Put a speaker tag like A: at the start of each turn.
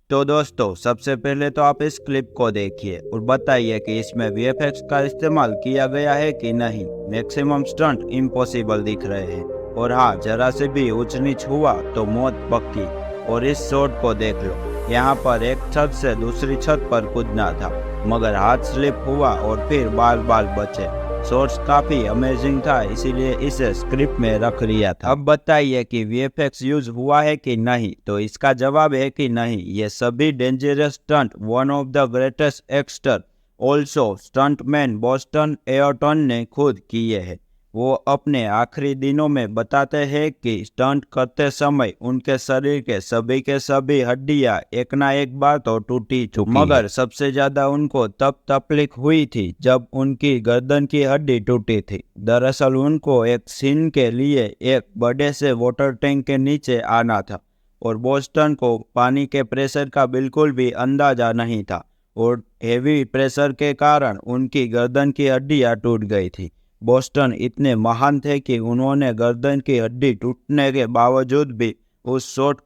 A: तो दोस्तों, सबसे पहले तो आप इस क्लिप को देखिए और बताइए कि इसमें वीएफएक्स का इस्तेमाल किया गया है कि नहीं। मैक्सिमम स्टंट इम्पॉसिबल दिख रहे हैं और हाँ, जरा से भी ऊंच नीच हुआ तो मौत पक्की। और इस शॉट को देख लो, यहाँ पर एक छत से दूसरी छत पर कूदना था, मगर हाथ स्लिप हुआ और फिर बाल बाल बचे। सोर्स काफी अमेजिंग था, इसीलिए इसे स्क्रिप्ट में रख लिया था। अब बताइए कि वीएफएक्स यूज हुआ है कि नहीं, तो इसका जवाब है कि नहीं। ये सभी dangerous stunt one of the greatest actor also stuntman बॉस्टन एयरटन ने खुद किए हैं। वो अपने आखिरी दिनों में बताते हैं कि स्टंट करते समय उनके शरीर के सभी हड्डियां एक ना एक बार तो टूटी चुकी मगर सबसे ज्यादा उनको तब तकलीफ हुई थी जब उनकी गर्दन की हड्डी टूटी थी। दरअसल उनको एक सीन के लिए एक बड़े से वाटर टैंक के नीचे आना था और बोस्टन को पानी के प्रेशर का बिल्कुल भी अंदाजा नहीं था और हेवी प्रेशर के कारण उनकी गर्दन की हड्डियां टूट गई थी। बोस्टन इतने महान थे कि उन्होंने गर्दन की हड्डी टूटने के बावजूद भी उस शॉट